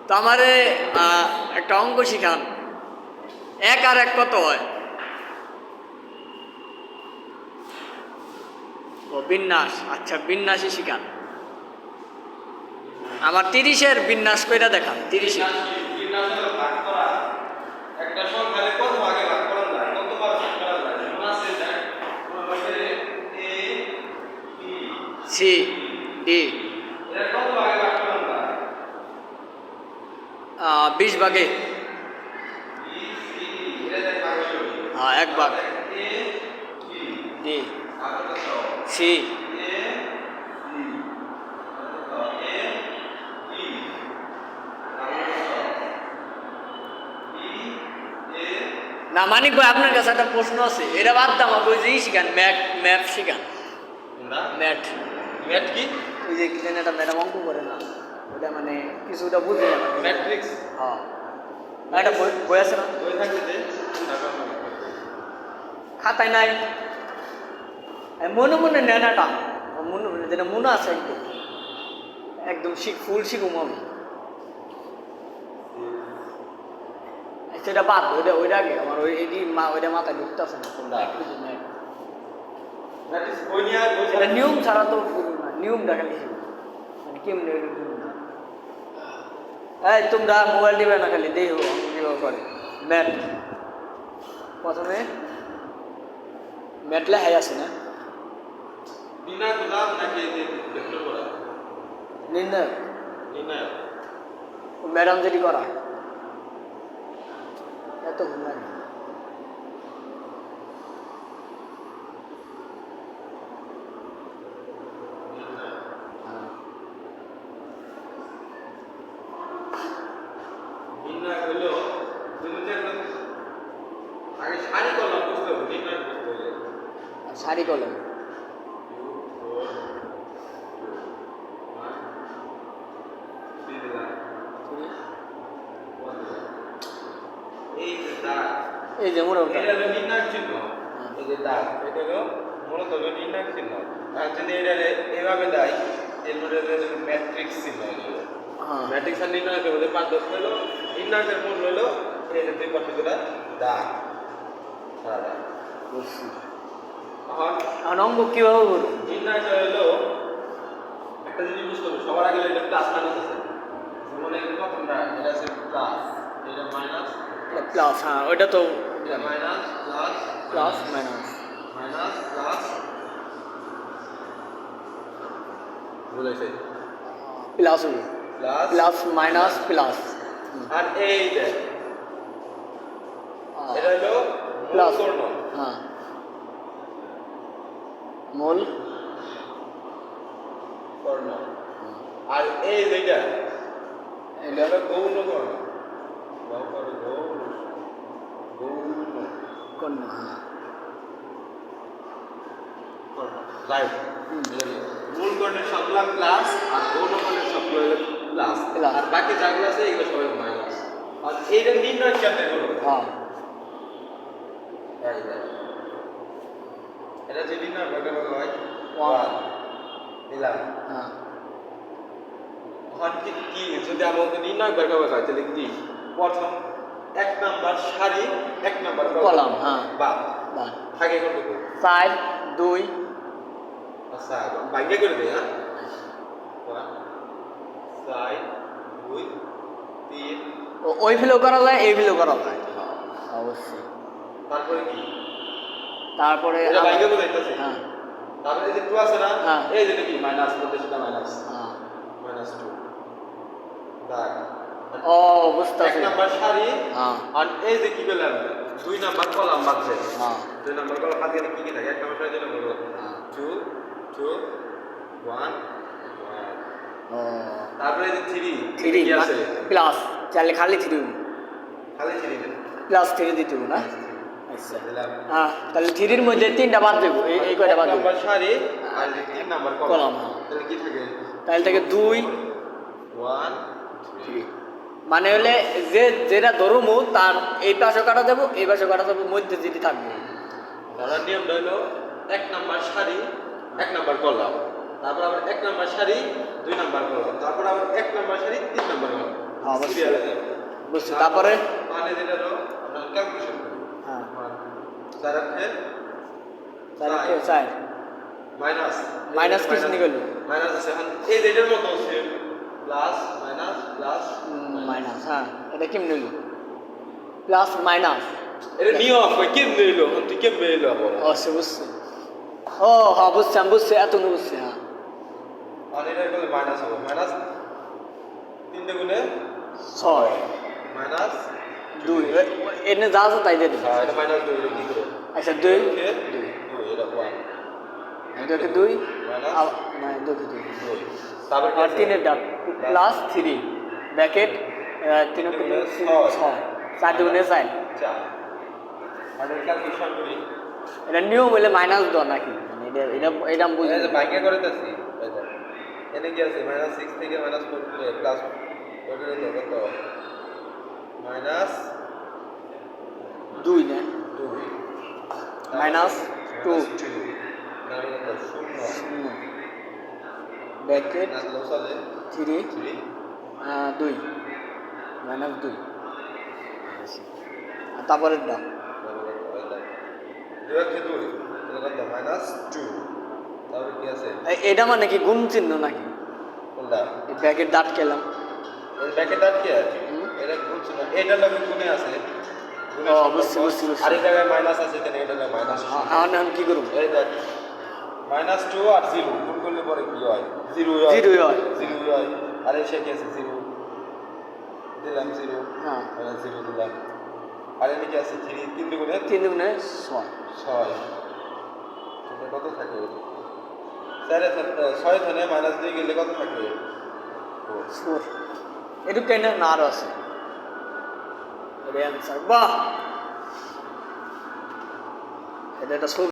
তো আমারে একটা অঙ্ক শিখান, এক আর এক কত হয়? ও বিন্যাস, আচ্ছা বিন্যাসই শিখান। আমার 30-এর বিন্যাস কইরা দেখান। 30-এর একটা সংখ্যারে কত ভাগে ভাগ করা যায়, কতবার ভাগ করা যায়? যেমন আছে দেখ, এ বি সি ডি, এর কত ভাগে ভাগ করা যায়? 20 ভাগে। বি সি ডি এর দেখ ভাগ হলো। হ্যাঁ, এক ভাগ। এ বি ডি আর কত? সি এ বি কত? এ বি আর কত? বি এ না মানিক ভাই, আপনার কাছে একটা প্রশ্ন আছে, এটা বাদ দাম, ওই যে শিখান, ম্যাথ শিখান। না ম্যাথ ম্যাট কি? ওই যে কিনা একটা ম্যাডাম অঙ্ক করে না, ওটা মানে কিছুটা বুঝে না। ম্যাট্রিক্স হ্যাঁ, একটা বই আছে না, ওই থাকতে দে খাতায় নাই, মনে মনে নেনাটা মনে মনে, যেটা মনে আছে একদম একদম ফুল শিখুম আমি। সেটা বাদ, ওইটা আগে আমার ওইটি ওইটা মাথায় ঢুকতেছে না কোনটা। ম্যাট্রিক্স বই নিয়ে বই এটা নিয়ম ছাড়া তো নিয়মটা খালি শিখবো, মানে কেমনি এই তোমরা মোবাইল টিপে না, খালি দেখো কীভাবে করে। ম্যাট প্রথমে ম্যাট লেখাই আছে না, বিনা গুলাম নাকি ভেক্টর করা নির্ণয় নির্ণয় ম্যাডাম যেটি করা এত ঘুমায় না। নির্ণয় হলো আগে সারি কলম বুঝতে হবে, নির্ণয় করতে হলে সারি কলম, এই যে দাগ, এই যে মোটামুটি এটা হলো নির্ণয় চিহ্ন। এই যে দাগ, এটা হলো মূলত হলো নির্ণয় চিহ্ন। আর যদি এটা এভাবে দেয়, এর মধ্যে ম্যাট্রিক্স চিহ্ন হলো। হ্যাঁ ম্যাট্রিক্স আর নির্ণয়ের মধ্যে পার্থক্য হলো, নির্ণয়ের মূল হলো এই যে দুই পাশে দুটা দাগ, সাদা দাগ। বুঝছি। এখন আর অঙ্ক কীভাবে করবো? নির্ণয়টা হলো একটা জিনিস বুঝতে হবে, সবার আগে এটা প্লাস মাইনাস আছে। যেমন এই প্রথমটা এটা আছে প্লাস, এটা মাইনাস, প্লাস, হ্যাঁ ওইটা তো এটা minus plus plus minus minus plus, বুঝাইছে plus plus plus minus plus, আর এই যে এটা হলো প্লাস, মূল কর্ণ, হ্যাঁ মূল কর্ণ। আর এই যেটা এটা হলো গৌণ কর্ণ, গৌণ কোন, হ্যাঁ কর্ণ, রাইট। মূল কর্ণের সবগুলা প্লাস আর গৌণ কর্ণের সবগুলো হলো প্লাস, প্লাস। আর বাকি যাগুলো আছে এগুলো সবাই মাইনাস। আর এইটা নির্ণয় কেমনে হলো? হ্যাঁ এই যে এটা যে নির্ণয় ভাগাভাগি হয় 1 দিলাম। হ্যাঁ এখন কি যদি আমাদের নির্ণয় ভাগাভাগি হয় তাহলে কি প্রথম এক নাম্বার সারি এক নাম্বার কলাম, হ্যাঁ বাদ বা থাকে কতটুকু? 4 2, আচ্ছা বাইরে করে দেই। হ্যাঁ 4 2 3, ওই ফিলও করা যায়, এই ফিলও করা যায়, অবশ্যই। তারপরে কি তারপরে এটা বাইরে করে দিতেছে। হ্যাঁ তারপরে এই যে 2 আছে না, হ্যাঁ। এই যে কি মাইনাস করতে সেটা মাইনাস হ্যাঁ মাইনাস 2 দাগ। ও বুঝতেছি, এক নাম্বার সারি হ্যাঁ আর এই যে কি পেলাম 2 নাম্বার কলাম বাদছে। হ্যাঁ 2 নাম্বার কলাম বাদ গেলে কি কি থাকে? এক নাম্বার সারি 2 নাম্বার কলাম হ্যাঁ 2 2 1 1। ও তারপরে এই যে 3 থ্রি কি আছে? প্লাস, চাইলে খালি 3 খালি 3 দেন প্লাস 3 দিতে হবে না। আচ্ছা দিলাম। হ্যাঁ, তাহলে 3-র মধ্যে 3টা বাদ দেবো, এই কয়টা বাদ এক দেবো? নাম্বার সারি আর 3 নাম্বার কলাম, কলাম। হ্যাঁ। তাহলে কি থাকে? তাহলে থেকে 2 1 3, মানে হলে যেটা ধরুমু তার এই পাশে কাটা যাবো, এই পাশে কাটা যাবো, মধ্যে যেটি থাকবে। ধরার নিয়মটা হলো এক নাম্বার সারি এক নাম্বার কলাম, তারপর আবার এক নাম্বার সারি 2 নাম্বার কলাম, তারপর আবার এক নাম্বার সারি 3 নাম্বার কলাম। অবশ্যই। সিরিয়ালে যাবে বুঝছি, তারপরে মানে যেটা হলো আপনার ক্যালকুলেশন করি হ্যাঁ 4 অক্ষের তাহলে চাই মাইনাস কিছু নিগল মাইনাস আছে এখন এই যেটার মতো আছে প্লাস মাইনাস প্লাস মাইনাস, হ্যাঁ এটা কেমন নিল প্লাস মাইনাস, এটা নিয়ম কই কেমনে এলো এখন তুই কেমনে এলো আবার ও সে বুঝছি, ও হ্যাঁ বুঝছি, আমি বুঝছি, এত বুঝছি, হ্যাঁ আর এটা কত মাইনাস হবে মাইনাস 3 গুণে 6 মাইনাস 2 এনে যা আছে তাই দিয়ে দিবি। এটা মাইনাস 2 এটা কি করে আচ্ছা 2 2 এটা 1 এটাকে 2 মাইনাস না 2 কে 2 2 তারপর কি আর আছে 3 এর ডাব প্লাস 3 ব্র্যাকেট 3 কে 6 4 দুগুণে 4 4 আর ক্যালকুলেশন করি এটা নিয়ম হইলে মাইনাস দাও নাকি, মানে এটা এটা আমি বুঝি এই যে ভাঙে করতেছি এনে কি আছে মাইনাস 6 থেকে মাইনাস 4 করে প্লাস করে দিতে কত মাইনাস 2 না 2 মাইনাস 2 মানে কত 0 ব্র্যাকেট না লসালে 3 3 2 মাইনাস 2 আর তারপরে দাও মাইনাস 2 তারপর কি আছে এটা মানে কি গুণ চিহ্ন নাকি, কোনটা এই ব্র্যাকেট দাঁত খেলাম, এর ব্যাকেট আর কি আছে এটা গুণছে না এটা লাগে গুণে আছে গুণে ও, বুঝছি, বুঝছি, বুঝছি। আর এই জায়গায় মাইনাস আছে কেন এটা লাগে মাইনাস আমার নাম কি করব এই দেখ মাইনাস 2 আর 0 গুণ করলে পরে কি হয় 0 হয় 0 হয় 0 হয় আর এই কি আছে 0 দিলাম 0 হ্যাঁ মাইনাস 0 দিলাম আর এই কি আছে 3 3 গুণে 3 দুগুণে 6 6 এটা কত থাকে স্যার 6 ধনে মাইনাস 2 গেলে কত থাকবে 4 এটু কেন না আরো আছে এটা অ্যান্সার, বাহ এটা একটা